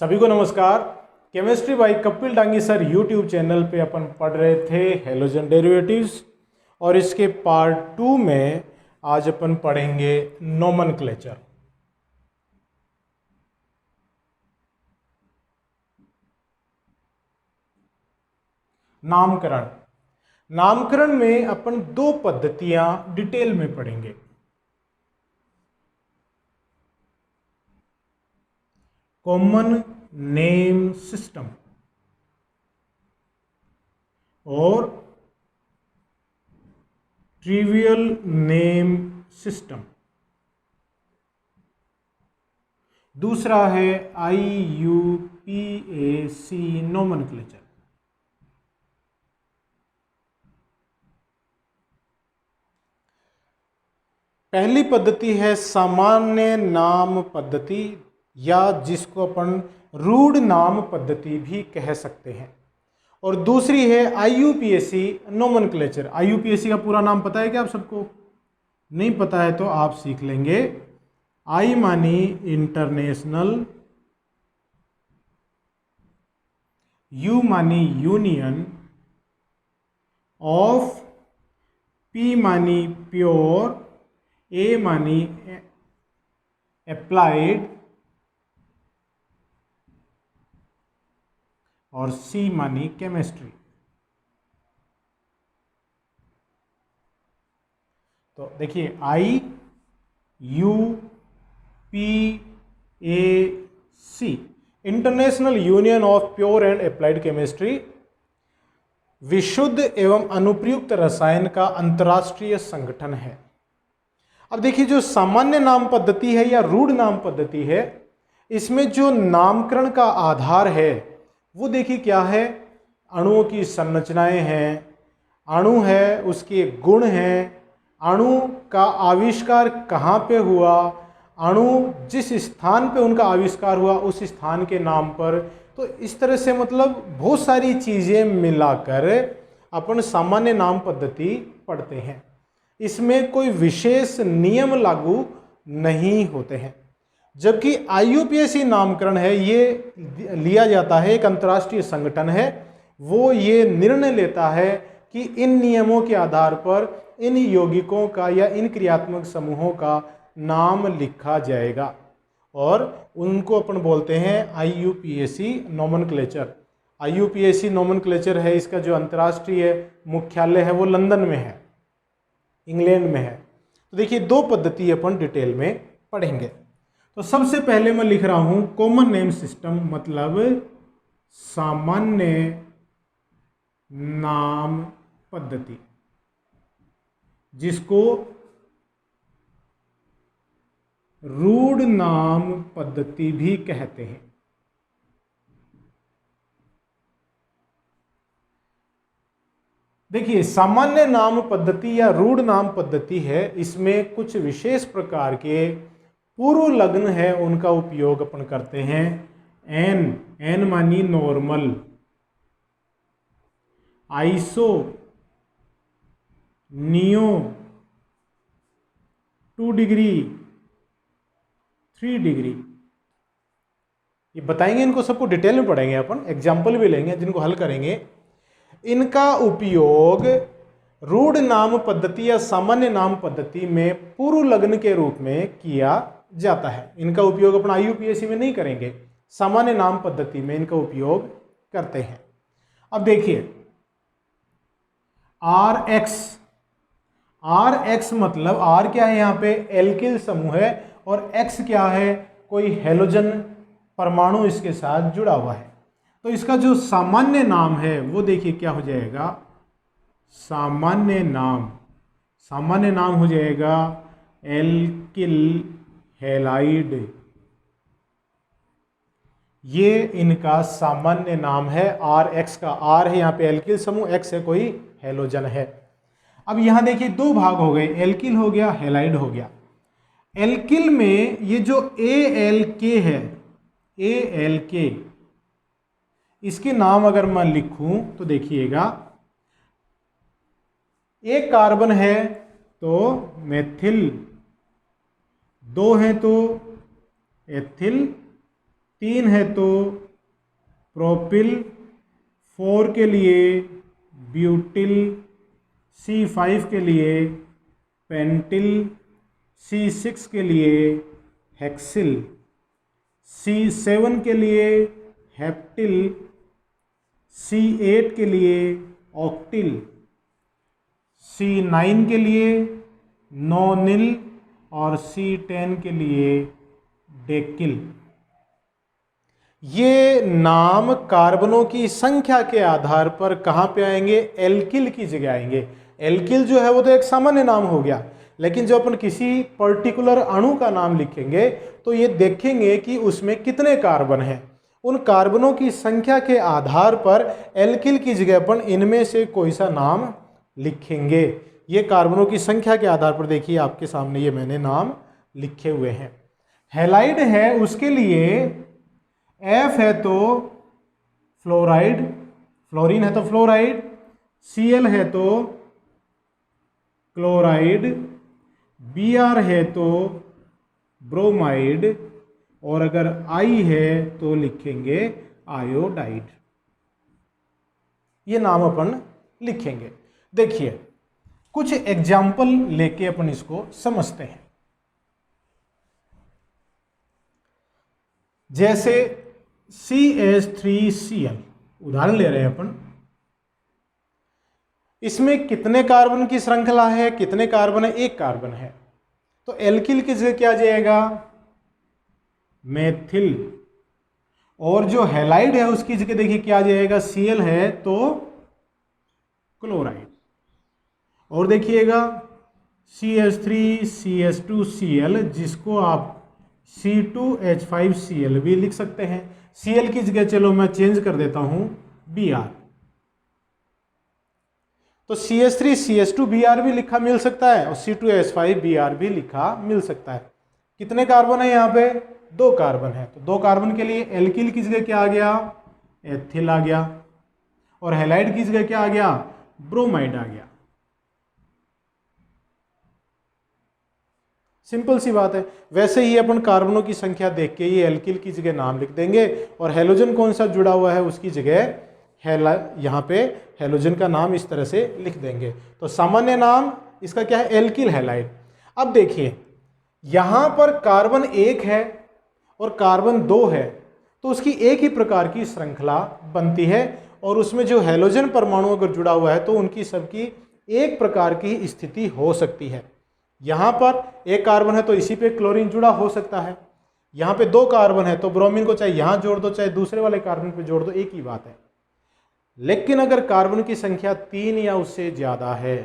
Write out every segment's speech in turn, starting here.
सभी को नमस्कार। Chemistry bye Kapil Dangi sir YouTube channel पे अपन पढ़ रहे थे हेलोजन डेरिवेटिव्स और इसके पार्ट 2 में आज अपन पढ़ेंगे नोमेनक्लेचर। नामकरण। नामकरण में अपन दो पद्धतियां डिटेल में पढ़ेंगे। कॉमन नेम सिस्टम और ट्रिवियल नेम सिस्टम। दूसरा है IUPAC नोमेनक्लेचर। पहली पद्धति है सामान्य नाम पद्धति या जिसको अपन रूढ़ नाम पद्धति भी कह सकते हैं, और दूसरी है IUPAC नोमेनक्लेचर। IUPAC का पूरा नाम पता है क्या आप सबको? नहीं पता है तो आप सीख लेंगे। I मानी इंटरनेशनल, U मानी यूनियन, ऑफ, P मानी प्योर, A मानी अप्लाइड और C मानी केमिस्ट्री। तो देखिए IUPAC international union of pure and applied chemistry विशुद्ध एवं अनुप्रयुक्त रसायन का अंतर्राष्ट्रीय संगठन है। अब देखिए, जो सामान्य नाम पद्धति है या रूढ़ नाम पद्धति है, इसमें जो नामकरण का आधार है वो देखिए क्या है। अणुओं की संरचनाएं हैं, अणु है, उसके गुण हैं, अणु का आविष्कार कहाँ पे हुआ, अणु जिस स्थान पे उनका आविष्कार हुआ उस स्थान के नाम पर। तो इस तरह से मतलब बहुत सारी चीज़ें मिलाकर अपन सामान्य नाम पद्धति पढ़ते हैं। इसमें कोई विशेष नियम लागू नहीं होते हैं। जबकि IUPAC नामकरण है, ये लिया जाता है, एक अंतर्राष्ट्रीय संगठन है, वो ये निर्णय लेता है कि इन नियमों के आधार पर इन यौगिकों का या इन क्रियात्मक समूहों का नाम लिखा जाएगा, और उनको अपन बोलते हैं IUPAC नोमेनक्लेचर। IUPAC नोमेनक्लेचर है, इसका जो अंतर्राष्ट्रीय मुख्यालय है वो लंदन में है, इंग्लैंड में है। तो देखिए, दो पद्धति अपन डिटेल में पढ़ेंगे। तो सबसे पहले मैं लिख रहा हूं कॉमन नेम सिस्टम, मतलब सामान्य नाम पद्धति, जिसको रूढ़ नाम पद्धति भी कहते हैं। देखिए, सामान्य नाम पद्धति या रूढ़ नाम पद्धति है, इसमें कुछ विशेष प्रकार के पूर्व लग्न है, उनका उपयोग अपन करते हैं। एन मानी normal, iso, neo, 2 degree, 3 degree, ये बताएंगे। इनको सबको डिटेल में पढ़ेंगे अपन, एग्जाम्पल भी लेंगे जिनको हल करेंगे। इनका उपयोग रूढ़ नाम पद्धति या सामान्य नाम पद्धति में पूर्व लग्न के रूप में किया जाता है। इनका उपयोग अपन IUPAC में नहीं करेंगे, सामान्य नाम पद्धति में इनका उपयोग करते हैं। अब देखिए, RX मतलब R क्या है, यहाँ पे एल्किल समूह है, और X क्या है, कोई हेलोजन परमाणु इसके साथ जुड़ा हुआ है। तो इसका जो सामान्य नाम है वो देखिए क्या हो जाएगा, सामान्य नाम हो जाएगा एल्किल हैलाइड। ये इनका सामान्य नाम है। RX का, R है यहाँ पे एल्किल समूह, X है कोई हेलोजन है। अब यहाँ देखिए दो भाग हो गए, एल्किल हो गया, हैलाइड हो गया। एल्किल में ये जो ALK है, ALK, इसके नाम अगर मैं लिखूं तो देखिएगा, एक कार्बन है तो मेथिल, दो हैं तो एथिल, 3 है तो प्रोपिल, 4 के लिए ब्यूटिल, C5 के लिए पेंटिल, C6 के लिए हेक्सिल, C7 के लिए हेप्टिल, C8 के लिए ऑक्टिल, C9 के लिए नोनिल और C10 के लिए डेकिल। ये नाम कार्बनों की संख्या के आधार पर कहाँ पे आएंगे? एल्किल की जगह आएंगे। एल्किल जो है वो तो एक सामान्य नाम हो गया, लेकिन जब अपन किसी पर्टिकुलर अणु का नाम लिखेंगे तो ये देखेंगे कि उसमें कितने कार्बन हैं। उन कार्बनों की संख्या के आधार पर एल्किल की जगह अपन इनमें से कोई सा नाम लिखेंगे। ये कार्बनों की संख्या के आधार पर देखिए आपके सामने ये मैंने नाम लिखे हुए हैं। हैलाइड है उसके लिए F है तो फ्लोराइड, फ्लोरीन है तो फ्लोराइड, Cl है तो क्लोराइड, Br है तो ब्रोमाइड, और अगर I है तो लिखेंगे आयोडाइड। ये नाम अपन लिखेंगे। देखिए कुछ एग्जाम्पल लेके अपन इसको समझते हैं। जैसे CH3Cl उदाहरण ले रहे हैं अपन। इसमें कितने कार्बन की श्रृंखला है? कितने कार्बन है? एक कार्बन है। तो एल्किल की जगह क्या आ जाएगा? मेथिल। और जो हैलाइड है उसकी जगह देखिए क्या आ जाएगा? Cl है तो क्लोराइड। और देखिएगा CH3CH2Cl जिसको आप C2H5Cl भी लिख सकते हैं। Cl की जगह चलो मैं चेंज कर देता हूं Br। तो CH3CH2Br भी लिखा मिल सकता है और C2H5Br भी लिखा मिल सकता है। कितने कार्बन है यहाँ पे? 2 कार्बन है। तो 2 कार्बन के लिए एल्किल की जगह क्या आ गया? एथिल आ गया। और हैलाइड की जगह क्या आ गया? ब्रोमाइड आ गया। सिंपल सी बात है। वैसे ही अपन कार्बनों की संख्या देख के ये एल्किल की जगह नाम लिख देंगे और हैलोजन कौन सा जुड़ा हुआ है उसकी जगह यहाँ पे हैलोजन का नाम इस तरह से लिख देंगे। तो सामान्य नाम इसका क्या है? Alkyl halide. अब देखिए यहाँ पर कार्बन 1 है और कार्बन 2 है तो उसकी एक ही प्रकार की श्रृंखला बनती है और उसमें जो हैलोजन परमाणु अगर जुड़ा हुआ है तो उनकी सबकी एक प्रकार की स्थिति हो सकती है। यहाँ पर 1 कार्बन है तो इसी पे क्लोरीन जुड़ा हो सकता है। यहाँ पे 2 कार्बन है तो ब्रोमीन को चाहे यहाँ जोड़ दो चाहे दूसरे वाले कार्बन पे जोड़ दो, एक ही बात है। लेकिन अगर कार्बन की संख्या 3 या उससे ज़्यादा है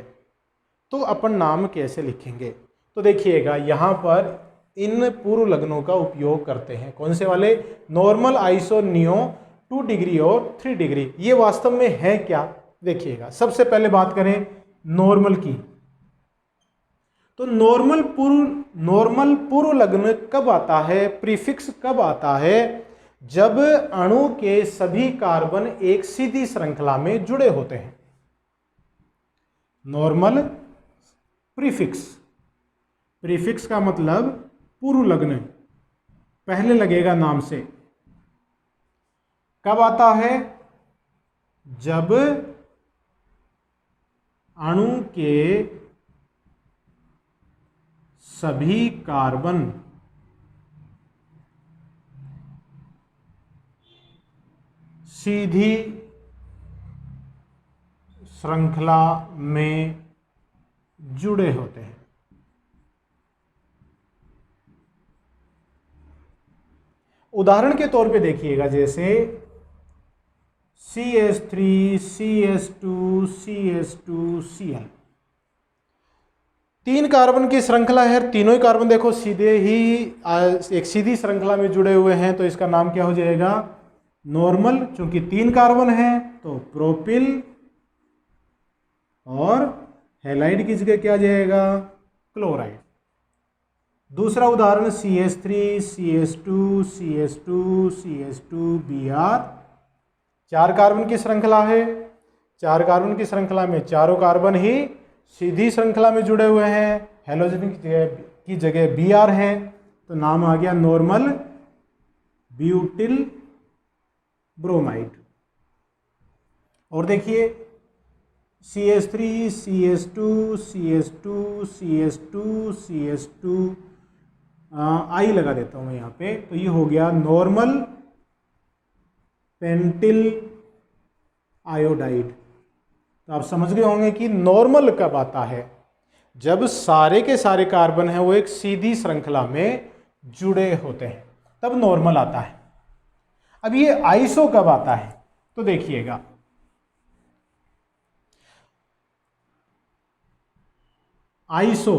तो अपन नाम कैसे लिखेंगे? तो देखिएगा यहाँ पर इन पूर्व लग्नों का उपयोग करते हैं। कौन से वाले? नॉर्मल, आइसो, नियो, 2 डिग्री और 3 डिग्री। ये वास्तव में है क्या? देखिएगा सबसे पहले बात करें नॉर्मल की। तो नॉर्मल पूर्व लग्न कब आता है? प्रीफिक्स कब आता है? जब अणु के सभी कार्बन एक सीधी श्रृंखला में जुड़े होते हैं। नॉर्मल प्रीफिक्स, प्रीफिक्स का मतलब पूर्व लग्न, पहले लगेगा नाम से। कब आता है? जब अणु के सभी कार्बन सीधी श्रृंखला में जुड़े होते हैं। उदाहरण के तौर पे देखिएगा जैसे CH3 CH2 CH2Cl 3 कार्बन की श्रृंखला है। तीनों ही कार्बन देखो सीधे ही एक सीधी श्रृंखला में जुड़े हुए हैं तो इसका नाम क्या हो जाएगा? नॉर्मल। चूंकि 3 कार्बन है तो प्रोपिल और हैलाइड की जगह क्या आ जाएगा? क्लोराइड। दूसरा उदाहरण CH3 CH2 CH2 CH2Br 4 carbon की श्रृंखला है। 4 कार्बन की श्रृंखला में चारों कार्बन ही सीधी श्रृंखला में जुड़े हुए हैं। हैलोजन की जगह Br है तो नाम आ गया नॉर्मल ब्यूटिल ब्रोमाइड। और देखिए CH3 CH2 CH2 CH2 CH2 आई लगा देता हूँ मैं यहाँ पे, तो ये हो गया नॉर्मल पेंटिल आयोडाइड। तो आप समझ गए होंगे कि नॉर्मल कब आता है, जब सारे के सारे कार्बन हैं वो एक सीधी श्रृंखला में जुड़े होते हैं, तब नॉर्मल आता है। अब ये आइसो कब आता है, तो देखिएगा आइसो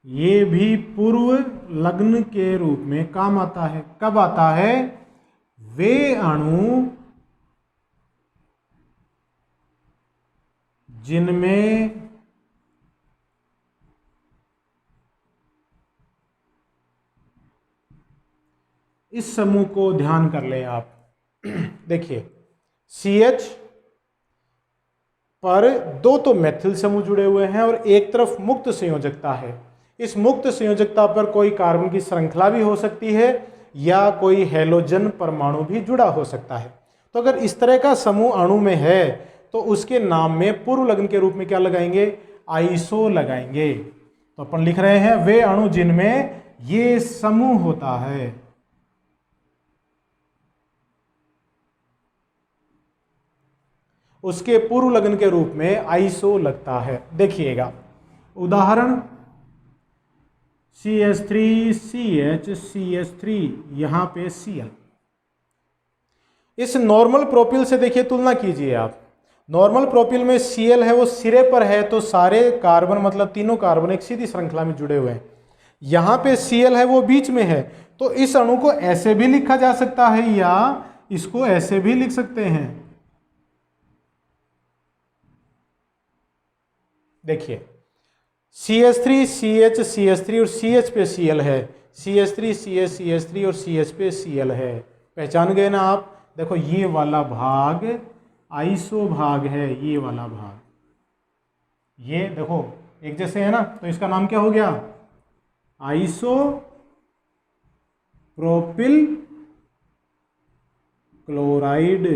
ये भी पूर्व लग्न के रूप में काम आता है। कब आता है, वे अणु जिनमें इस समूह को ध्यान कर लें आप। देखिए CH पर दो तो मेथिल समूह जुड़े हुए हैं और एक तरफ मुक्त संयोजकता है। इस मुक्त संयोजकता पर कोई कार्बन की श्रृंखला भी हो सकती है या कोई हैलोजन परमाणु भी जुड़ा हो सकता है। तो अगर इस तरह का समूह अणु में है तो उसके नाम में पूर्व लग्न के रूप में क्या लगाएंगे, आइसो लगाएंगे। तो अपन लिख रहे हैं वे अणु जिनमें ये समूह होता है। उसके पूर्व लग्न के रूप में आइसो लगता है। देखिएगा उदाहरण CH3 CH CH3 यहां पे Cl। इस नॉर्मल प्रोपिल से देखिए तुलना कीजिए आप। नॉर्मल प्रोपिल में Cl है वो सिरे पर है, तो सारे कार्बन मतलब तीनों कार्बन एक सीधी श्रृंखला में जुड़े हुए हैं। यहां पे Cl है वो बीच में है, तो इस अणु को ऐसे भी लिखा जा सकता है या इसको ऐसे भी लिख सकते हैं। देखिए CH3 CH CH3 और CH पे Cl है, CH3 CH CH3 और CH पे Cl है। पहचान गए ना आप। देखो ये वाला भाग आइसो भाग है, ये वाला भाग, ये देखो एक जैसे है ना, तो इसका नाम क्या हो गया, iso propyl chloride.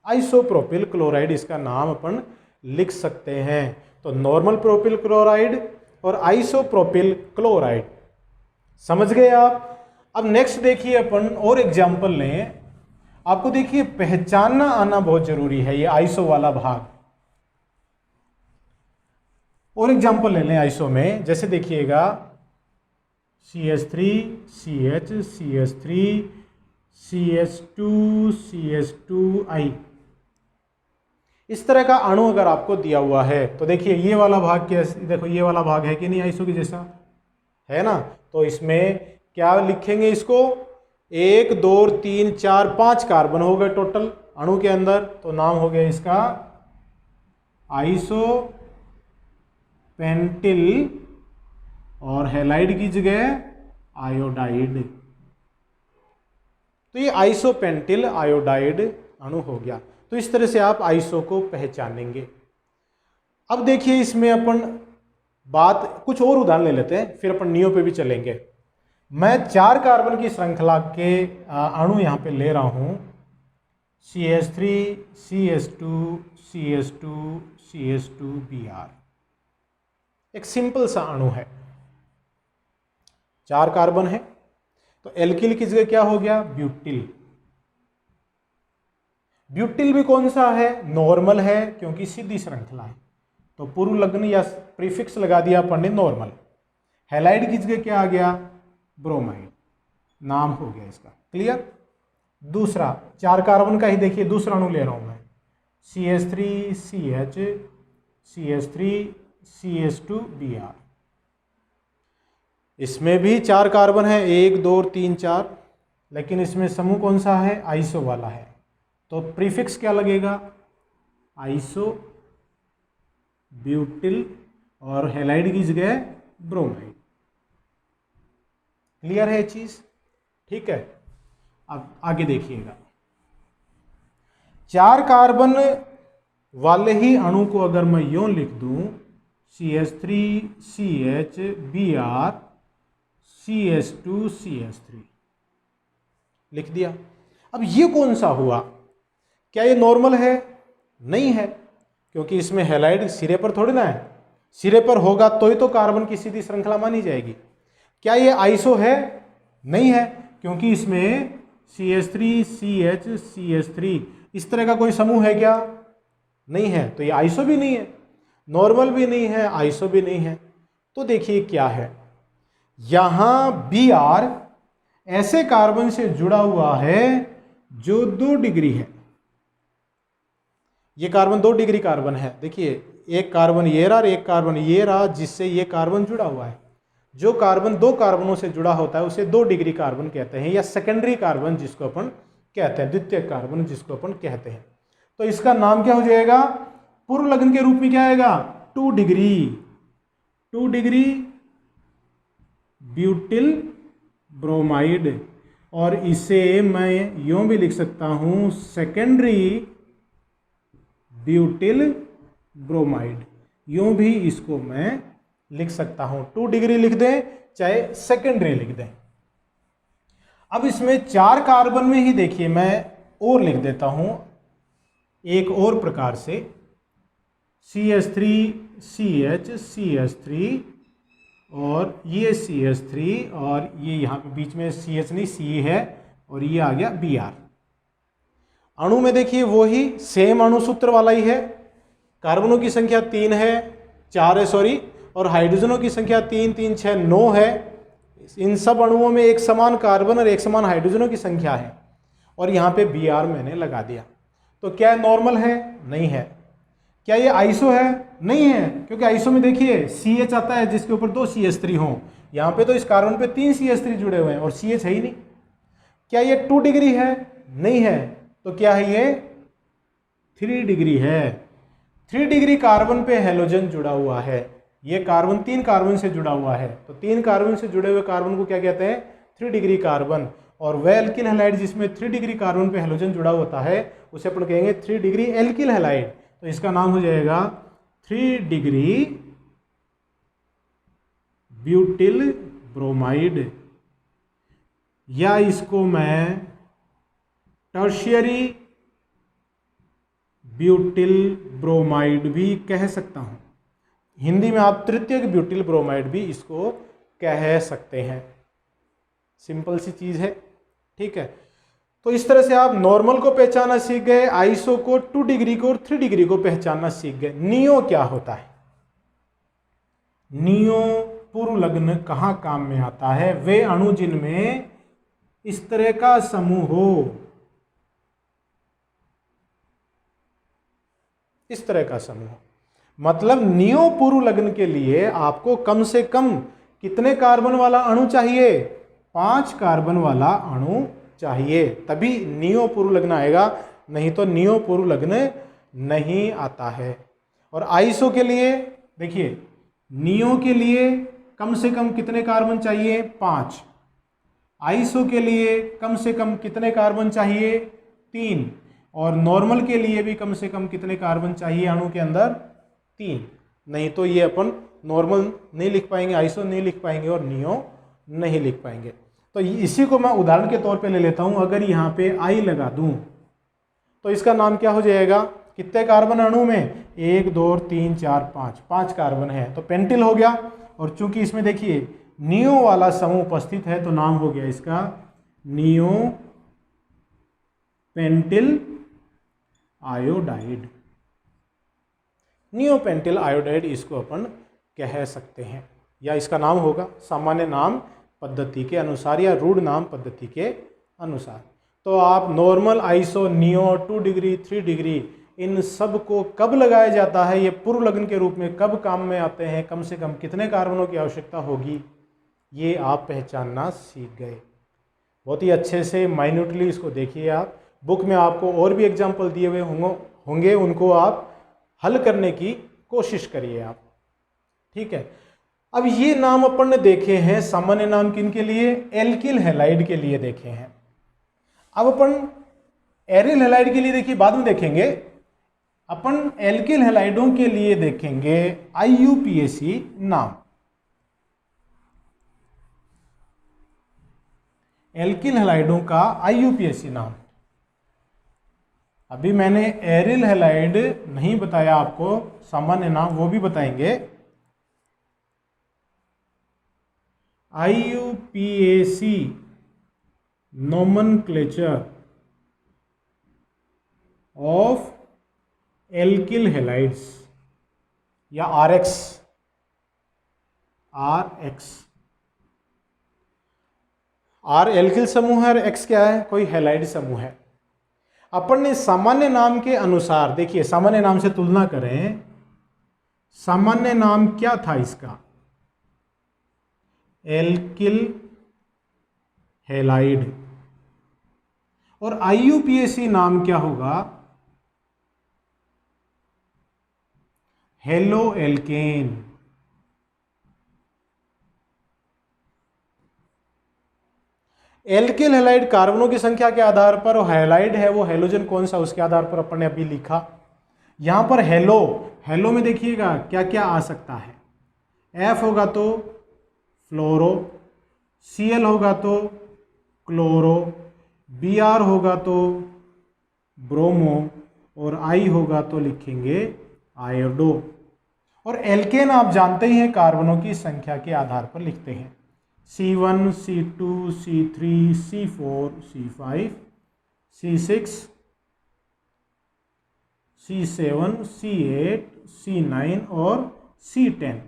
Isopropyl chloride इसका नाम अपन लिख सकते हैं। तो नॉर्मल प्रोपिल क्लोराइड और आइसोप्रोपिल क्लोराइड, समझ गए आप। अब नेक्स्ट देखिए अपन और एग्जांपल लें। आपको देखिए पहचानना आना बहुत जरूरी है ये आइसो वाला भाग। और एग्जांपल ले लें आइसो में, जैसे देखिएगा CH3 CH CH3 CH2 CH2I। इस तरह का अणु अगर आपको दिया हुआ है तो देखिए ये वाला भाग क्या, देखो ये वाला भाग है कि नहीं आइसो की जैसा, है ना। तो इसमें क्या लिखेंगे इसको, 1 2 3 4 5 कार्बन हो गए टोटल अणु के अंदर, तो नाम हो गया इसका आइसो पेंटिल और हैलाइड की जगह आयोडाइड। तो ये आइसोपेंटिल आयोडाइड अणु हो गया। तो इस तरह से आप आइसो को पहचानेंगे। अब देखिए इसमें अपन बात कुछ और उदाहरण ले लेते हैं, फिर अपन नियो पे भी चलेंगे। मैं 4 कार्बन की श्रृंखला के अणु यहां पे ले रहा हूं, CH3 CH2 CH2 CH2Br। एक सिंपल सा अणु है, 4 कार्बन है, तो एल्किल की जगह क्या हो गया, ब्यूटिल। ब्यूटिल भी कौन सा है, नॉर्मल है, क्योंकि सीधी श्रृंखला है, तो पूर्व लग्न या प्रीफिक्स लगा दिया अपन ने नॉर्मल। हैलाइड की जगह क्या आ गया, ब्रोमाइड, नाम हो गया इसका। क्लियर। दूसरा 4 कार्बन का ही देखिए दूसरा अणु ले रहा हूं मैं, CH3 CH CH3 CH2Br। इसमें भी 4 कार्बन है, 1 2 3 4, लेकिन इसमें समूह कौन सा है, आइसो वाला है, तो प्रीफिक्स क्या लगेगा, आइसो ब्यूटिल और हैलाइड की जगह ब्रोमाइड। क्लियर है चीज, ठीक है। अब आगे देखिएगा, 4 कार्बन वाले ही अणु को अगर मैं यूं लिख दूं, CH3 CH Br CH2 CH3, लिख दिया। अब ये कौन सा हुआ? क्या ये नॉर्मल है? नहीं है, क्योंकि इसमें हैलाइड सिरे पर थोड़ी ना है। सिरे पर होगा तो ही तो कार्बन की सीधी श्रृंखला मानी जाएगी। क्या ये आइसो है? नहीं है, क्योंकि इसमें CH3 CH CH3 इस तरह का कोई समूह है क्या? नहीं है, तो ये आइसो भी नहीं है, नॉर्मल भी नहीं है, आइसो भी नहीं है। तो देखिए क्या है, यहां Br ऐसे कार्बन से जुड़ा हुआ है जो 2 डिग्री है। ये कार्बन 2 डिग्री कार्बन है। देखिए एक कार्बन ये रहा और एक कार्बन ये रहा, जिससे ये कार्बन जुड़ा हुआ है। जो कार्बन 2 कार्बनों से जुड़ा होता है उसे 2 डिग्री कार्बन कहते हैं, या सेकेंडरी कार्बन जिसको अपन कहते हैं, द्वितीय कार्बन जिसको अपन कहते हैं। तो इसका नाम क्या हो जाएगा? पूर्व लग्न के रूप में क्या आएगा? 2 डिग्री ब्यूटिल ब्रोमाइड। और इसे मैं यूं भी लिख सकता हूं, सेकेंडरी ब्यूटिल ब्रोमाइड। यूं भी इसको मैं लिख सकता हूं, 2 डिग्री लिख दें चाहे सेकेंडरी लिख दें। अब इसमें 4 कार्बन में ही देखिए मैं और लिख देता हूं एक और प्रकार से, CH3 CH CH3 और ये CH3 और ये यहाँ पे बीच में CH नहीं C है और ये आ गया Br। अणु में देखिए वही सेम अणु सूत्र वाला ही है। कार्बनों की संख्या 3 है, 4 है सॉरी, और हाइड्रोजनों की संख्या 3 3 6 9 है। इन सब अणुओं में एक समान कार्बन और एक समान हाइड्रोजनों की संख्या है, और यहाँ पे Br मैंने लगा दिया। तो क्या नॉर्मल है? नहीं है। क्या ये आइसो है? नहीं है, क्योंकि आइसो में देखिए CH आता है जिसके ऊपर 2 CH3 हों। यहाँ पे तो इस कार्बन पे 3 CH3 जुड़े हुए हैं और CH है ही नहीं। क्या ये 2 डिग्री है? नहीं है। तो क्या है ये? 3 डिग्री है। 3 डिग्री कार्बन पे हैलोजन जुड़ा हुआ है। ये कार्बन 3 कार्बन से जुड़ा हुआ है, तो 3 कार्बन से जुड़े हुए कार्बन को क्या कहते हैं? 3 डिग्री कार्बन। और वह एल्किल हैलाइड जिसमें 3 डिग्री कार्बन पे हैलोजन जुड़ा होता है उसे अपन कहेंगे 3 डिग्री एल्किल हैलाइड। तो इसका नाम हो जाएगा 3 डिग्री ब्यूटिल ब्रोमाइड, या इसको मैं टर्शियरी ब्यूटिल ब्रोमाइड भी कह सकता हूं। हिंदी में आप तृतीयक ब्यूटिल ब्रोमाइड भी इसको कह सकते हैं। सिंपल सी चीज है, ठीक है। तो इस तरह से आप नॉर्मल को पहचानना सीख गए, आइसो को, 2 डिग्री को और 3 डिग्री को पहचानना सीख गए। नियो क्या होता है? नियो पूर्व लग्न कहां काम में आता है? वे अणु जिनमें इस तरह का समूह हो, इस तरह का समूह। मतलब नियो पूर्व लग्न के लिए आपको कम से कम कितने कार्बन वाला अणु चाहिए? 5 कार्बन वाला अणु चाहिए, तभी नियो पूर्व लग्न आएगा, नहीं तो नियो पूर्व लग्न नहीं आता है। और आइसो के लिए देखिए, नियो के लिए कम से कम कितने कार्बन चाहिए? 5। आइसो के लिए कम से कम कितने कार्बन चाहिए? 3। और नॉर्मल के लिए भी कम से कम कितने कार्बन चाहिए अणु के अंदर? 3। नहीं तो ये अपन नॉर्मल नहीं लिख पाएंगे, आइसो नहीं लिख पाएंगे और नियो नहीं लिख पाएंगे। तो इसी को मैं उदाहरण के तौर पे ले लेता हूं। अगर यहाँ पे I लगा दूं तो इसका नाम क्या हो जाएगा? कितने कार्बन अणु में? 1 2 3 4 5, 5 कार्बन है, तो पेंटिल हो गया। और चूंकि इसमें देखिए नियो वाला समूह उपस्थित है तो नाम हो गया इसका neo pentyl iodide. Neo pentyl iodide इसको अपन कह सकते हैं, या इसका नाम होगा सामान्य नाम पद्धति के अनुसार या रूढ़ नाम पद्धति के अनुसार। तो आप normal, iso, neo, 2 degree, 3 degree, इन सब को कब लगाया जाता है, ये पूर्व लग्न के रूप में कब काम में आते हैं, कम से कम कितने कार्बनों की आवश्यकता होगी, ये आप पहचानना सीख गए। बहुत ही अच्छे से माइन्यूटली इसको देखिए आप। बुक में आपको और भी एग्जाम्पल दिए हुए होंगे, उनको आप हल करने की कोशिश करिए आप, ठीक है। अब ये नाम अपन ने देखे हैं, सामान्य नाम किन के लिए? एल्किल हैलाइड के लिए देखे हैं। अब अपन एरिल हैलाइड के लिए देखिए बाद में देखेंगे। अपन एल्किल हैलाइडों के लिए देखेंगे IUPAC नाम। एल्किल हैलाइडों का IUPAC नाम। अभी मैंने एरिल हैलाइड नहीं बताया आपको, सामान्य नाम वो भी बताएंगे। IUPAC nomenclature of alkyl halides या RX। R एल्किल समूह है और X क्या है? कोई हैलाइड समूह है। अपन ने सामान्य नाम के अनुसार, देखिए सामान्य नाम से तुलना करें, सामान्य नाम क्या था इसका? Alkyl halide. और IUPAC नाम क्या होगा? Halo alkane. एल्किल हैलाइड कार्बनों की संख्या के आधार पर, और हैलाइड है वो हैलोजन कौन सा उसके आधार पर अपन ने अभी लिखा। यहां पर हेलो में देखिएगा क्या क्या आ सकता है। F होगा तो फ्लोरो, Cl होगा तो क्लोरो, Br होगा तो ब्रोमो, और I होगा तो लिखेंगे आयोडो। और एल्केन आप जानते ही हैं कार्बनों की संख्या के आधार पर लिखते हैं। C1, C2, C3, C4, C5, C6, C7, C8, C9 और C10।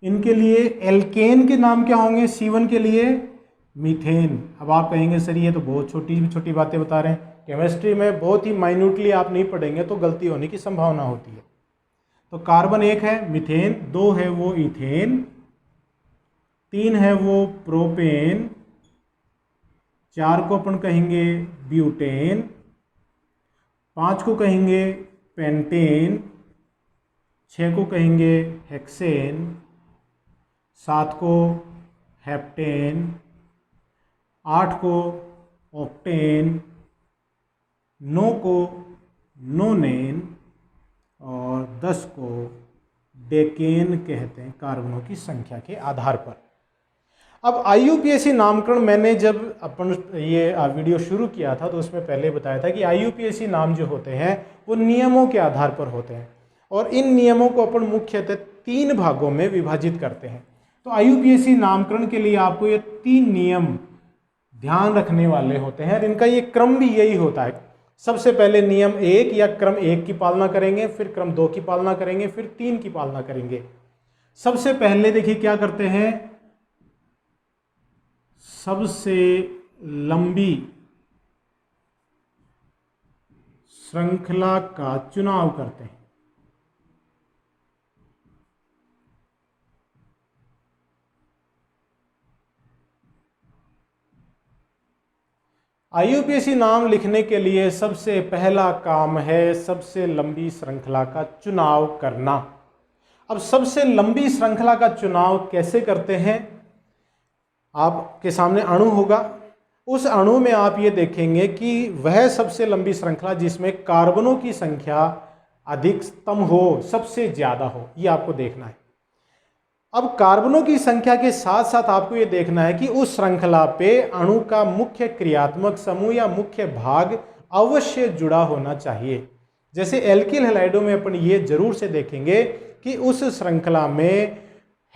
इनके लिए एल्केन के नाम क्या होंगे? C1 के लिए मीथेन। अब आप कहेंगे सर ये तो बहुत छोटी छोटी बातें बता रहे हैं। केमिस्ट्री में बहुत ही माइन्यूटली आप नहीं पढ़ेंगे तो गलती होने की संभावना होती है। तो कार्बन 1 है मीथेन, 2 है वो इथेन, 3 है वो प्रोपेन, 4 को अपन कहेंगे ब्यूटेन, 5 को कहेंगे पेंटेन, 6 को कहेंगे हेक्सेन, 7 को हेप्टेन, 8 को ऑक्टेन, 9 को नोनेन और 10 को डेकेन कहते हैं कार्बनों की संख्या के आधार पर। अब IUPAC नामकरण मैंने जब अपन ये वीडियो शुरू किया था तो उसमें पहले बताया था कि IUPAC नाम जो होते हैं वो नियमों के आधार पर होते हैं, और इन नियमों को अपन मुख्यतः 3 भागों में विभाजित करते हैं। तो IUPAC नामकरण के लिए आपको ये 3 नियम ध्यान रखने वाले होते हैं, और इनका ये क्रम भी यही होता है। सबसे पहले नियम 1 या क्रम 1 की पालना करेंगे, फिर क्रम 2 की पालना करेंगे, फिर 3 की पालना करेंगे। सबसे पहले देखिए क्या करते हैं, सबसे लंबी श्रृंखला का चुनाव करते हैं। IUPAC नाम लिखने के लिए सबसे पहला काम है सबसे लंबी श्रृंखला का चुनाव करना। अब सबसे लंबी श्रृंखला का चुनाव कैसे करते हैं? आपके सामने अणु होगा, उस अणु में आप ये देखेंगे कि वह सबसे लंबी श्रृंखला जिसमें कार्बनों की संख्या अधिकतम हो, सबसे ज्यादा हो, ये आपको देखना है। अब कार्बनों की संख्या के साथ साथ आपको ये देखना है कि उस श्रृंखला पे अणु का मुख्य क्रियात्मक समूह या मुख्य भाग अवश्य जुड़ा होना चाहिए। जैसे एल्किल हैलाइडों में अपन ये जरूर से देखेंगे कि उस श्रृंखला में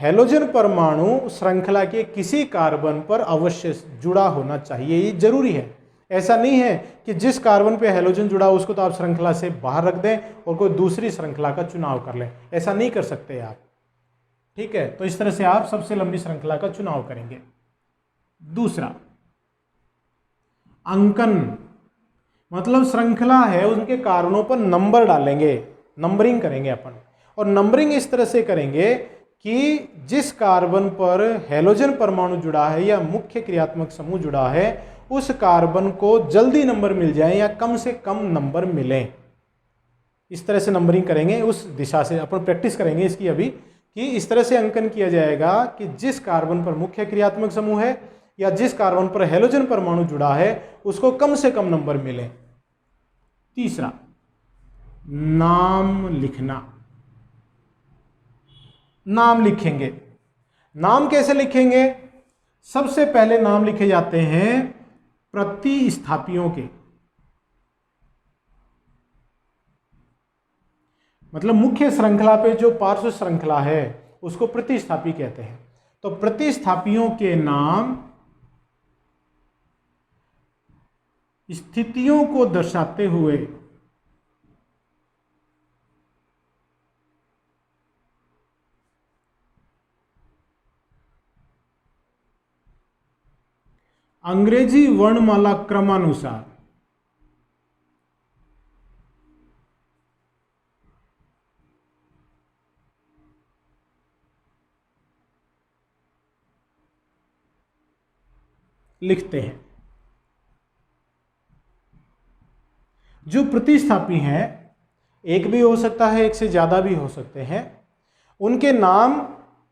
हैलोजन परमाणु श्रृंखला के किसी कार्बन पर अवश्य जुड़ा होना चाहिए, ये जरूरी है। ऐसा नहीं है कि जिस कार्बन पे हैलोजन जुड़ा उसको तो आप श्रृंखला से बाहर रख दें और कोई दूसरी श्रृंखला का चुनाव कर लें, ऐसा नहीं कर सकते आप। ठीक है, तो इस तरह से आप सबसे लंबी श्रृंखला का चुनाव करेंगे। दूसरा, अंकन, मतलब श्रृंखला है उनके कारणों पर नंबर डालेंगे, नंबरिंग करेंगे अपन। और नंबरिंग इस तरह से करेंगे कि जिस कार्बन पर हैलोजन परमाणु जुड़ा है या मुख्य क्रियात्मक समूह जुड़ा है उस कार्बन को जल्दी नंबर मिल जाए या कम से कम नंबर मिले, इस तरह से नंबरिंग करेंगे। उस दिशा से अपन प्रैक्टिस करेंगे इसकी अभी, कि इस तरह से अंकन किया जाएगा कि जिस कार्बन पर मुख्य क्रियात्मक समूह है या जिस कार्बन पर हैलोजन परमाणु जुड़ा है उसको कम से कम नंबर मिले। तीसरा, नाम लिखना। नाम लिखेंगे, नाम कैसे लिखेंगे? सबसे पहले नाम लिखे जाते हैं प्रतिस्थापियों के, मतलब मुख्य श्रृंखला पे जो पार्श्व श्रृंखला है उसको प्रतिस्थापी कहते हैं। तो प्रतिस्थापियों के नाम स्थितियों को दर्शाते हुए अंग्रेजी वर्णमाला क्रमानुसार लिखते हैं। जो प्रतिस्थापी हैं, एक भी हो सकता है, एक से ज्यादा भी हो सकते हैं, उनके नाम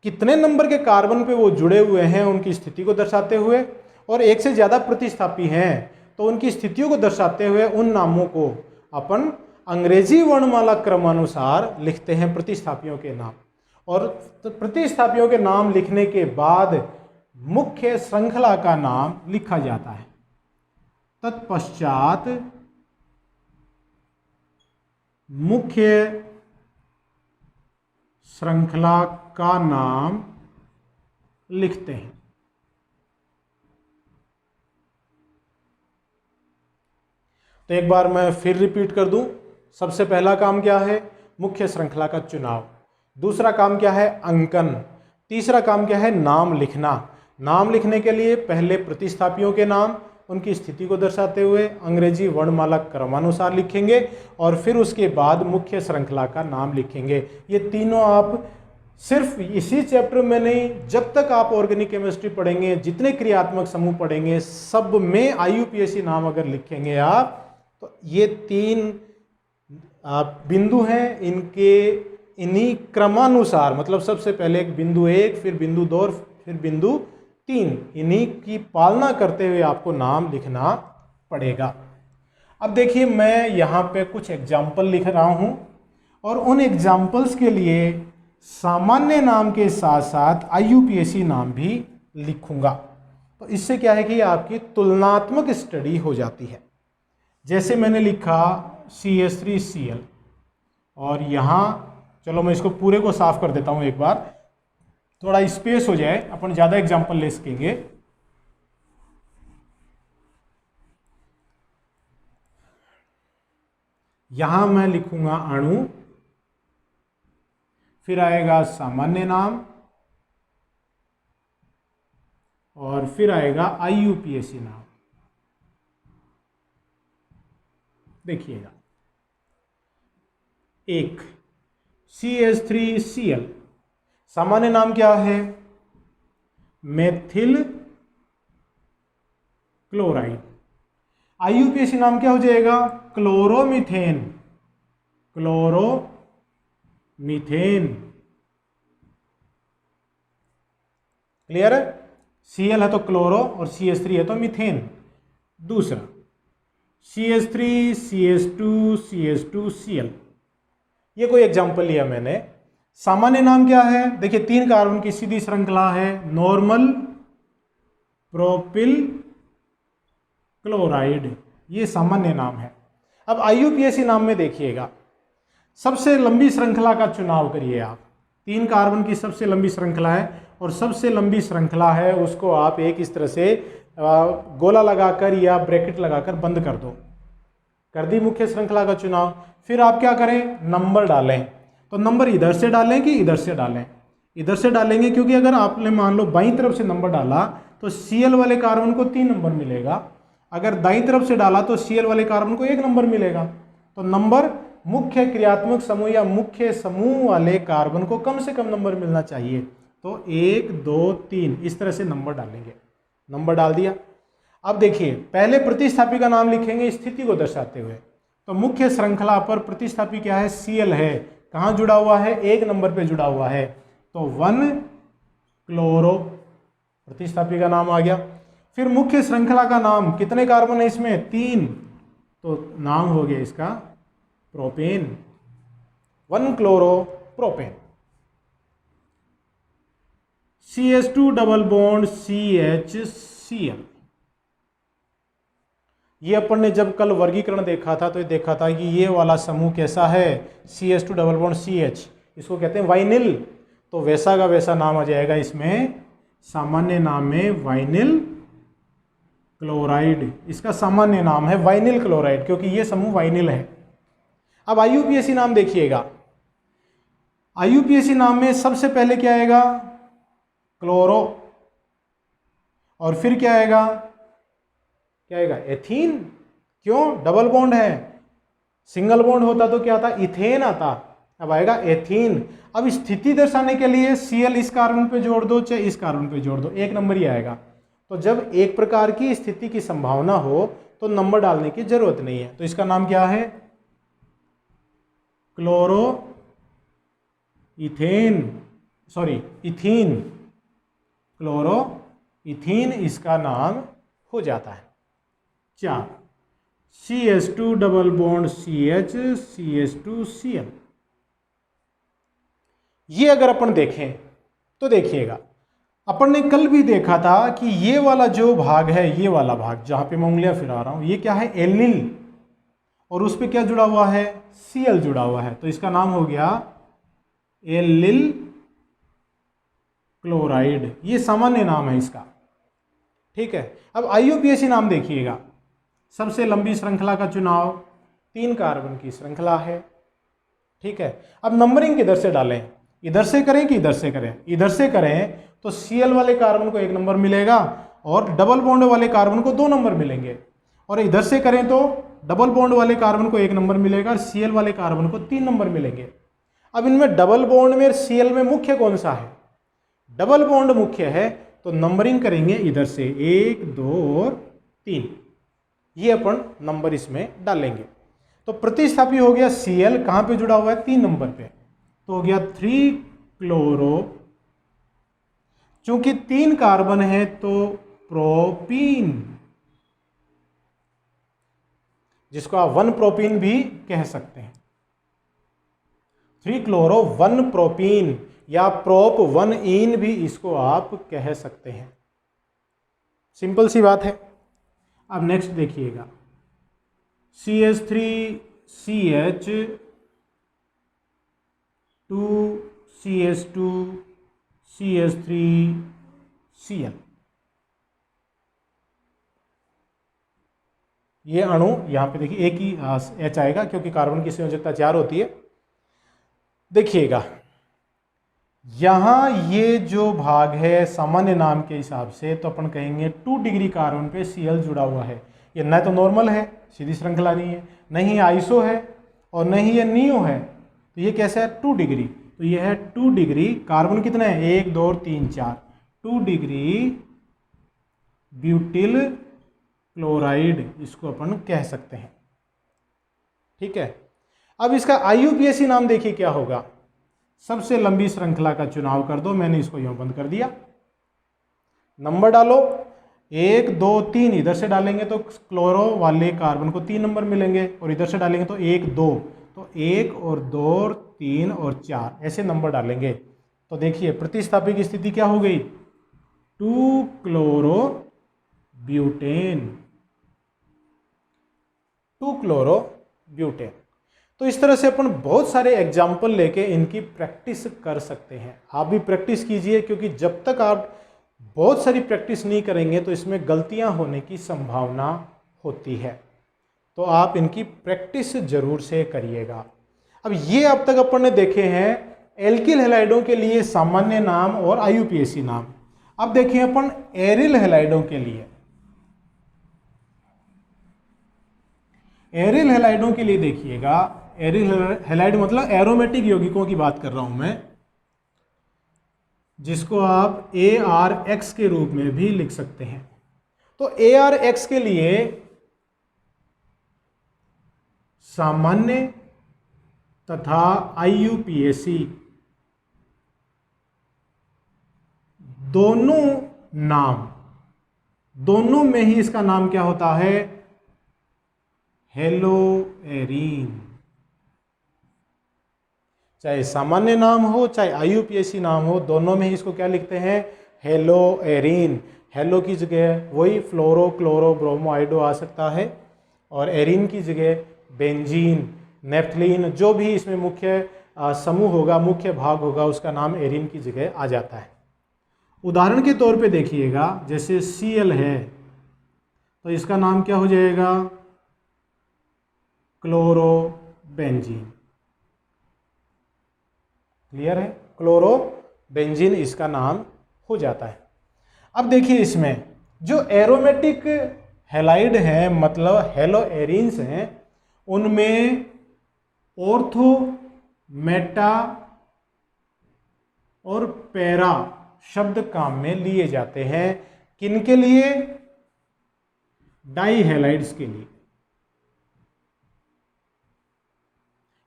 कितने नंबर के कार्बन पे वो जुड़े हुए हैं उनकी स्थिति को दर्शाते हुए, और एक से ज्यादा प्रतिस्थापी हैं तो उनकी स्थितियों को दर्शाते हुए उन नामों को अपन अंग्रेजी वर्णमाला क्रमानुसार लिखते हैं, प्रतिस्थापियों के नाम। और प्रतिस्थापियों के नाम लिखने के बाद मुख्य श्रृंखला का नाम लिखा जाता है। तत्पश्चात मुख्य श्रृंखला का नाम लिखते हैं। तो एक बार मैं फिर रिपीट कर दूं। सबसे पहला काम क्या है? मुख्य श्रृंखला का चुनाव। दूसरा काम क्या है? अंकन। तीसरा काम क्या है? नाम लिखना। नाम लिखने के लिए पहले प्रतिस्थापियों के नाम उनकी स्थिति को दर्शाते हुए अंग्रेजी वर्णमाला क्रमानुसार लिखेंगे और फिर उसके बाद मुख्य श्रृंखला का नाम लिखेंगे। ये तीनों आप सिर्फ इसी चैप्टर में नहीं, जब तक आप ऑर्गेनिक केमिस्ट्री पढ़ेंगे, जितने क्रियात्मक समूह पढ़ेंगे, सब में IUPAC नाम अगर लिखेंगे आप, तो ये तीन बिंदु हैं, इनके इन्हीं क्रमानुसार, मतलब सबसे पहले एक बिंदु 1, फिर बिंदु 2 और फिर बिंदु 3, इन्हीं की पालना करते हुए आपको नाम लिखना पड़ेगा। अब देखिए, मैं यहाँ पे कुछ एग्जाम्पल लिख रहा हूँ और उन एग्जाम्पल्स के लिए सामान्य नाम के साथ साथ IUPAC नाम भी लिखूंगा। तो इससे क्या है कि आपकी तुलनात्मक स्टडी हो जाती है। जैसे मैंने लिखा CH3Cl, और यहाँ चलो मैं इसको पूरे को साफ कर देता हूँ एक बार, थोड़ा स्पेस हो जाए, अपन ज़्यादा एग्जाम्पल ले सकेंगे। यहाँ मैं लिखूंगा अणु, फिर आएगा सामान्य नाम और फिर आएगा IUPAC नाम। देखिएगा, एक CH3Cl, सामान्य नाम क्या है? Methyl chloride. IUPAC नाम क्या हो जाएगा? क्लोरोमीथेन। क्लोरोमीथेन। क्लियर है? Cl है तो क्लोरो और CH3 है तो मीथेन। दूसरा CH3, CH2, CH2Cl, ये कोई एग्जाम्पल लिया मैंने। सामान्य नाम क्या है? देखिए, 3 कार्बन की सीधी श्रृंखला है, नॉर्मल प्रोपिल क्लोराइड, ये सामान्य नाम है। अब IUPAC नाम में देखिएगा, सबसे लंबी श्रृंखला का चुनाव करिए आप। 3 कार्बन की सबसे लंबी श्रृंखला है और सबसे लंबी श्रृंखला है उसको आप एक इस तरह से गोला लगाकर या ब्रैकेट लगाकर बंद कर दो। कर दी मुख्य श्रृंखला का चुनाव। फिर आप क्या करें? नंबर डालें। तो नंबर इधर से डालें कि इधर से डालें? इधर से डालेंगे, क्योंकि अगर आपने मान लो बाईं तरफ से नंबर डाला तो Cl वाले कार्बन को 3 नंबर मिलेगा, अगर दाईं तरफ से डाला तो Cl वाले कार्बन को 1 नंबर मिलेगा। तो नंबर मुख्य क्रियात्मक समूह या मुख्य समूह वाले कार्बन को कम से कम नंबर मिलना चाहिए। तो 1, 2, 3 इस तरह से नंबर डालेंगे। नंबर डाल दिया। अब देखिए, पहले प्रतिस्थापी का नाम लिखेंगे स्थिति को दर्शाते हुए। तो मुख्य श्रृंखला पर प्रतिस्थापी क्या है? Cl है। कहाँ जुड़ा हुआ है? 1 नंबर पे जुड़ा हुआ है, तो 1 क्लोरो, प्रतिस्थापी का नाम आ गया। फिर मुख्य श्रृंखला का नाम, कितने कार्बन है इसमें? 3, तो नाम हो गया इसका propane, 1 chloro propane. CH2 double bond CHCl, ये अपन ने जब कल वर्गीकरण देखा था तो ये देखा था कि ये वाला समूह कैसा है, CH2 डबल बॉन्ड CH, इसको कहते हैं वाइनिल। तो वैसा का वैसा नाम आ जाएगा इसमें, सामान्य नाम में वाइनिल क्लोराइड, इसका सामान्य नाम है वाइनिल क्लोराइड, क्योंकि ये समूह वाइनिल है। अब IUPAC नाम देखिएगा, IUPAC नाम में सबसे पहले क्या आएगा, क्लोरो, और फिर क्या आएगा, एथीन। क्यों, डबल बॉन्ड है, सिंगल बॉन्ड होता तो क्या आता, इथेन आता, अब आएगा एथीन। अब स्थिति दर्शाने के लिए Cl इस कार्बन पे जोड़ दो चाहे इस कार्बन पे जोड़ दो, एक नंबर ही आएगा। तो जब एक प्रकार की स्थिति की संभावना हो तो नंबर डालने की जरूरत नहीं है। तो इसका नाम क्या है, chloro ethane, sorry ethene, chloro ethene इसका नाम हो जाता है। 4 CH2 double bond CH CH2Cl। ये अगर अपन देखें तो देखिएगा, अपन ने कल भी देखा था कि ये वाला जो भाग है, ये वाला भाग जहां पे मैं उंगलियां फिरा रहा हूं, ये क्या है, एलिल, और उस पे क्या जुड़ा हुआ है, Cl जुड़ा हुआ है। तो इसका नाम हो गया एलिल क्लोराइड, ये सामान्य नाम है इसका। ठीक है, अब IUPAC नाम देखिएगा, सबसे लंबी श्रृंखला का चुनाव, 3 कार्बन की श्रृंखला है। ठीक है, अब नंबरिंग किधर से डालें, इधर से करें कि इधर से करें, इधर से करें तो Cl वाले कार्बन को 1 नंबर मिलेगा और डबल बॉन्ड वाले कार्बन को 2 नंबर मिलेंगे, और इधर से करें तो डबल बॉन्ड वाले कार्बन को 1 नंबर मिलेगा और Cl वाले कार्बन को 3 नंबर मिलेंगे। अब इनमें डबल बॉन्ड में Cl में मुख्य कौन सा है, डबल बॉन्ड मुख्य है, तो नंबरिंग करेंगे इधर से 1 2 और 3, ये अपन नंबर इसमें डालेंगे। तो प्रतिस्थापी हो गया Cl, कहां पे जुड़ा हुआ है, 3 नंबर पे, तो हो गया 3 क्लोरो, चूंकि 3 कार्बन है तो प्रोपीन, जिसको आप 1 प्रोपीन भी कह सकते हैं, 3 क्लोरो 1 प्रोपीन या प्रोप 1 इन भी इसको आप कह सकते हैं। सिंपल सी बात है। अब नेक्स्ट देखिएगा, CH3CH 2 CH2 CH3Cl, ये अणु यहां पे देखिए एक ही H आएगा क्योंकि कार्बन की संयोजकता 4 होती है। देखिएगा यहां ये जो भाग है सामान्य नाम के हिसाब से तो अपन कहेंगे 2 डिग्री कार्बन पे Cl जुड़ा हुआ है। ये न तो नॉर्मल है, सीधी श्रृंखला नहीं है, नहीं आइसो है और नहीं ये नियो है, तो ये कैसा है 2 डिग्री, तो ये है 2 डिग्री, कार्बन कितने हैं 1 2 3 4, 2 डिग्री ब्यूटिल क्लोराइड इसको अपन कह सकते हैं। ठीक है, अब इसका IUPAC नाम देखिए क्या होगा, सबसे लंबी श्रृंखला का चुनाव कर दो, मैंने इसको यूं बंद कर दिया, नंबर डालो 1 2 3, इधर से डालेंगे तो क्लोरो वाले कार्बन को 3 नंबर मिलेंगे और इधर से डालेंगे तो 1 2, तो 1 और 2 और 3 और 4 ऐसे नंबर डालेंगे। तो देखिए प्रतिस्थापी की स्थिति क्या हो गई, 2 क्लोरो ब्यूटेन, 2 क्लोरो ब्यूटेन। तो इस तरह से अपन बहुत सारे एग्जाम्पल लेके इनकी प्रैक्टिस कर सकते हैं। आप भी प्रैक्टिस कीजिए, क्योंकि जब तक आप बहुत सारी प्रैक्टिस नहीं करेंगे तो इसमें गलतियां होने की संभावना होती है। तो आप इनकी प्रैक्टिस जरूर से करिएगा। अब ये अब तक अपन ने देखे हैं एल्किल हैलाइडों के लिए सामान्य नाम और IUPAC नाम। अब देखें अपन एरिल हैलाइडों के लिए। एरिल हैलाइडों के लिए देखिएगा, एरिल हैलाइड मतलब एरोमेटिक यौगिकों की बात कर रहा हूं मैं, जिसको आप ARX के रूप में भी लिख सकते हैं। तो ARX के लिए सामान्य तथा IUPAC दोनों नाम, दोनों में ही इसका नाम क्या होता है, हेलोएरीन। चाहे सामान्य नाम हो चाहे IUPAC नाम हो, दोनों में ही इसको क्या लिखते हैं, हेलोएरीन। हेलो की जगह वही फ्लोरो क्लोरो ब्रोमो आइडो आ सकता है, और एरीन की जगह बेंजीन, नेफ्थलीन, जो भी इसमें मुख्य समूह होगा, मुख्य भाग होगा, उसका नाम एरीन की जगह आ जाता है। उदाहरण के तौर पे देखिएगा, जैसे Cl है तो इसका नाम क्या हो जाएगा, क्लोरोबेंजीन। क्लियर है, क्लोरोबेंजीन इसका नाम हो जाता है। अब देखिए इसमें जो एरोमेटिक हैलाइड हैं, मतलब हेलो एरीन्स हैं, उनमें ऑर्थो, मेटा और पैरा शब्द काम में लिए जाते हैं। किनके लिए? डाई हैलाइड्स के लिए।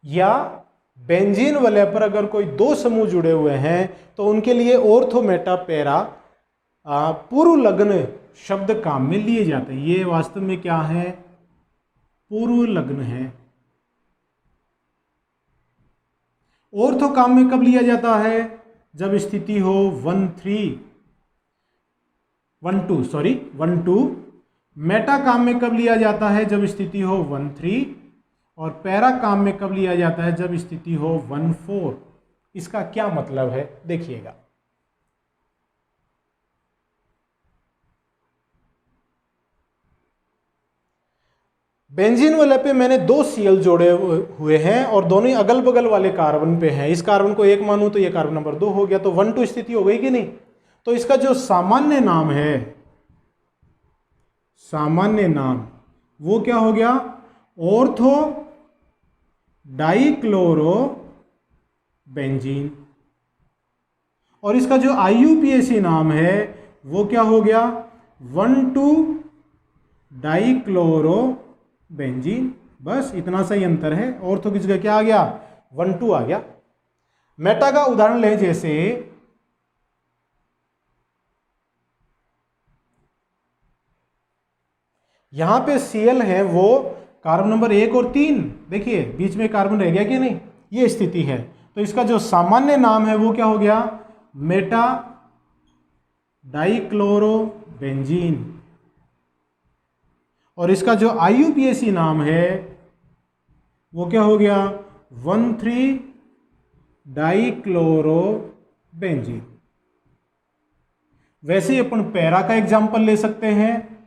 या बेंजीन वाले पर अगर कोई दो समूह जुड़े हुए हैं तो उनके लिए ऑर्थो, मेटा, पैरा पूर्व लग्न शब्द काम में लिए जाते हैं। ये वास्तव में क्या है? पूर्व लग्न है। ऑर्थो काम में कब लिया जाता है? जब स्थिति हो 1-2। मेटा काम में कब लिया जाता है? जब स्थिति हो 1-3। और पैरा काम में कब लिया जाता है? जब स्थिति हो 1-4। इसका क्या मतलब है देखिएगा। बेंजीन वाले पे मैंने 2 Cl जोड़े हुए हैं और दोनों ही अगल बगल वाले कार्बन पे हैं। इस कार्बन को 1 मानूं तो ये कार्बन नंबर 2 हो गया, तो 1-2 स्थिति हो गई कि नहीं? तो इसका जो सामान्य नाम है, सामान्य नाम वो क्या हो गया? Ortho dichloro benzene. और इसका जो IUPAC नाम है वो क्या हो गया? 1,2 डाइक्लोरो बेंजीन। बस इतना सा ही अंतर है। ऑर्थो की जगह क्या आ गया? 1,2 आ गया। मेटा का उदाहरण लें, जैसे यहां पे Cl है वो कार्बन नंबर 1 और 3, देखिए बीच में कार्बन रह गया कि नहीं, ये स्थिति है। तो इसका जो सामान्य नाम है वो क्या हो गया? Meta dichloro benzene. और इसका जो IUPAC नाम है वो क्या हो गया? 1,3 डाइक्लोरो बेंजीन। वैसे ही अपन पैरा का एग्जाम्पल ले सकते हैं।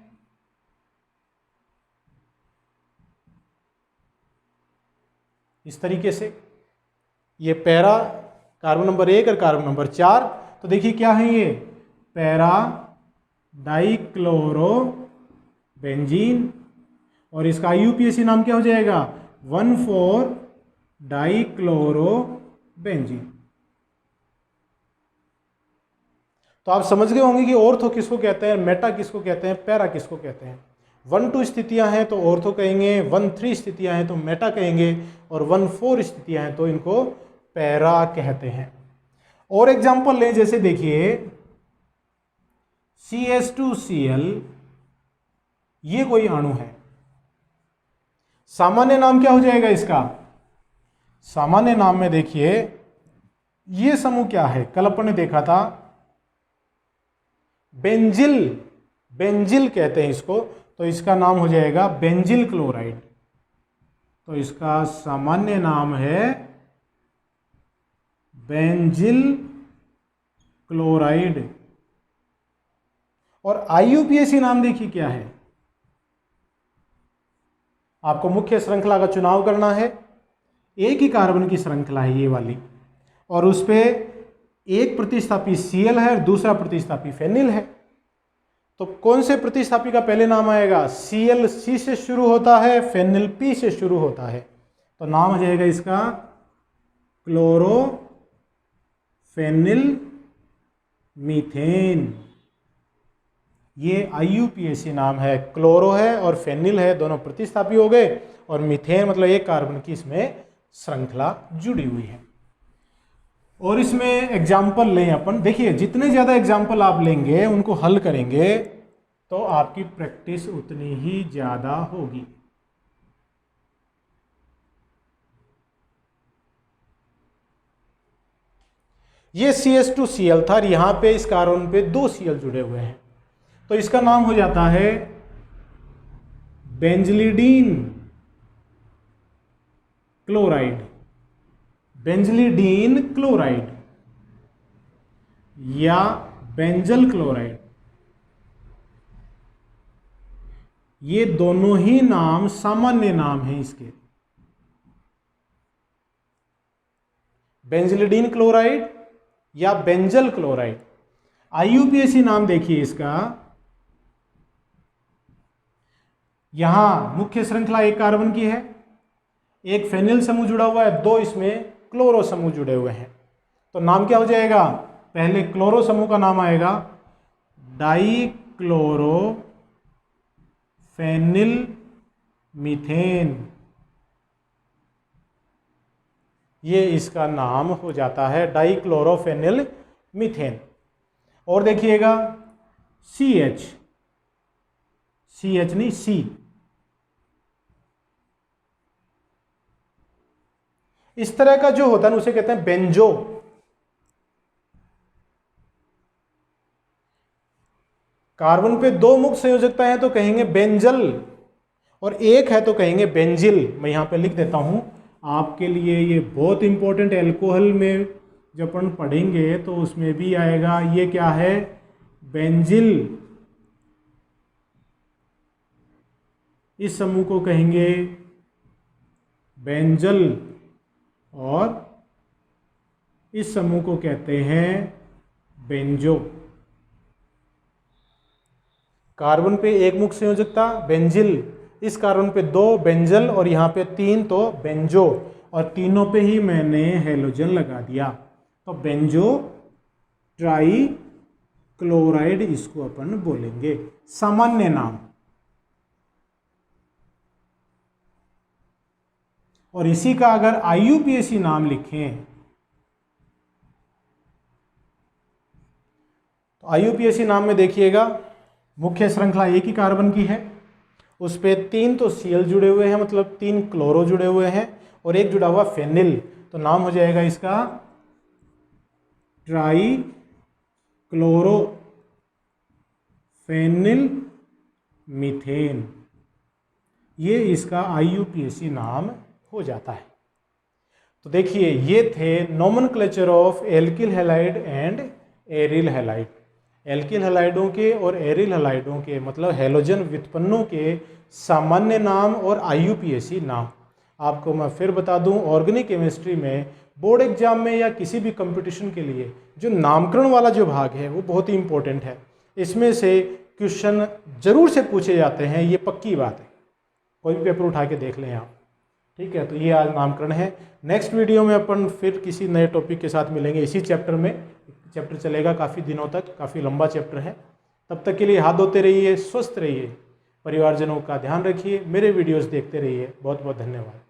इस तरीके से ये पैरा कार्बन नंबर 1 और कार्बन नंबर 4, तो देखिए क्या है ये? Para dichloro benzene. और इसका IUPAC नाम क्या हो जाएगा? 1,4 डाइक्लोरो बेंजीन। तो आप समझ गए होंगे कि ऑर्थो किसको कहते हैं, मेटा किसको कहते हैं, पैरा किसको कहते हैं। 1-2 स्थितियां हैं तो ऑर्थो कहेंगे, 1-3 स्थितियां हैं तो मेटा कहेंगे, और 1-4 स्थितियां हैं तो इनको पैरा कहते हैं। और एग्जांपल लें, जैसे देखिए CH2Cl, ये कोई अणु है। सामान्य नाम क्या हो जाएगा इसका? सामान्य नाम में देखिए ये समूह क्या है, कल अपन ने देखा था बेंजिल, बेंजिल कहते हैं इसको, तो इसका नाम हो जाएगा बेंजिल क्लोराइड। तो इसका सामान्य नाम है बेंजिल क्लोराइड। और IUPAC नाम देखिए क्या है। आपको मुख्य श्रृंखला का चुनाव करना है। एक ही कार्बन की श्रृंखला है ये वाली, और उस पे एक प्रतिस्थापी Cl है और दूसरा प्रतिस्थापी फेनिल है। तो कौन से प्रतिस्थापी का पहले नाम आएगा? Cl C से शुरू होता है, फेनिल P से शुरू होता है, तो नाम हो जाएगा इसका क्लोरोफेनिल मीथेन। ये IUPAC नाम है। क्लोरो है और फेनिल है, दोनों प्रतिस्थापी हो गए, और मीथेन मतलब एक कार्बन की इसमें श्रृंखला जुड़ी हुई है। और इसमें एग्जाम्पल लें अपन, देखिए जितने ज़्यादा एग्जाम्पल आप लेंगे, उनको हल करेंगे, तो आपकी प्रैक्टिस उतनी ही ज़्यादा होगी। ये CH2Cl था, और यहाँ पे इस कार्बन पे 2 Cl जुड़े हुए हैं, तो इसका नाम हो जाता है बेंजलिडीन क्लोराइड, बेंजलिडीन क्लोराइड या बेंजल क्लोराइड, ये दोनों ही नाम सामान्य नाम हैं इसके। बेंजलिडीन क्लोराइड या बेंजल क्लोराइड। आईयूपीएसी नाम देखिए इसका, यहां मुख्य श्रृंखला एक कार्बन की है, एक फेनिल समूह जुड़ा हुआ है, दो इसमें क्लोरो समूह जुड़े हुए हैं। तो नाम क्या हो जाएगा, पहले क्लोरो समूह का नाम आएगा डाई क्लोरो फेनिल मीथेन, ये इसका नाम हो जाता है डाइक्लोरोफेनिल मीथेन। और देखिएगा CH, CH नहीं C, इस तरह का जो होता है उसे कहते हैं बेंजो। कार्बन पे दो मुक्त संयोजकता है तो कहेंगे बेंजल, और एक है तो कहेंगे बेंजिल। मैं यहां पे लिख देता हूं आपके लिए, ये बहुत इंपॉर्टेंट, एल्कोहल में जब अपन पढ़ेंगे तो उसमें भी आएगा। ये क्या है, बेंजिल, इस समूह को कहेंगे बेंजल, और इस समूह को कहते हैं बेंजो। कार्बन पे एक मुक्त संयोजकता बेंजिल, इस कार्बन पे दो बेंजल, और यहाँ पे तीन तो बेंजो, और तीनों पे ही मैंने हेलोजन लगा दिया, तो बेंजो ट्राई क्लोराइड इसको अपन बोलेंगे, सामान्य नाम। और इसी का अगर आईयूपीएसी नाम लिखें तो आईयूपीएसी नाम में देखिएगा मुख्य श्रृंखला एक ही कार्बन की है, उस पे तीन तो Cl जुड़े हुए हैं, मतलब तीन क्लोरो जुड़े हुए हैं, और एक जुड़ा हुआ फेनिल, तो नाम हो जाएगा इसका ट्राई क्लोरो फेनिल मीथेन, ये इसका आईयूपीएसी नाम हो जाता है। तो देखिए ये थे nomenclature of alkyl halide and aryl halide. Alkyl हैलाइडों के और एरिल हैलाइडों के मतलब हैलोजन व्युत्पन्नों के सामान्य नाम और आईयूपीएसी नाम। आपको मैं फिर बता दूं, ऑर्गेनिक केमिस्ट्री में बोर्ड एग्जाम में या किसी भी कंपटीशन के लिए जो नामकरण वाला जो भाग है वो बहुत ही इंपॉर्टेंट है। इसमें से क्वेश्चन जरूर से पूछे जाते हैं, ये पक्की बात है, कोई भी पेपर उठा के देख लें आप। ठीक है, तो ये आज नामकरण है। नेक्स्ट वीडियो में अपन फिर किसी नए टॉपिक के साथ मिलेंगे इसी चैप्टर में। चैप्टर चलेगा काफ़ी दिनों तक, काफ़ी लंबा चैप्टर है। तब तक के लिए हाथ धोते रहिए, स्वस्थ रहिए, परिवारजनों का ध्यान रखिए, मेरे वीडियोस देखते रहिए। बहुत बहुत धन्यवाद।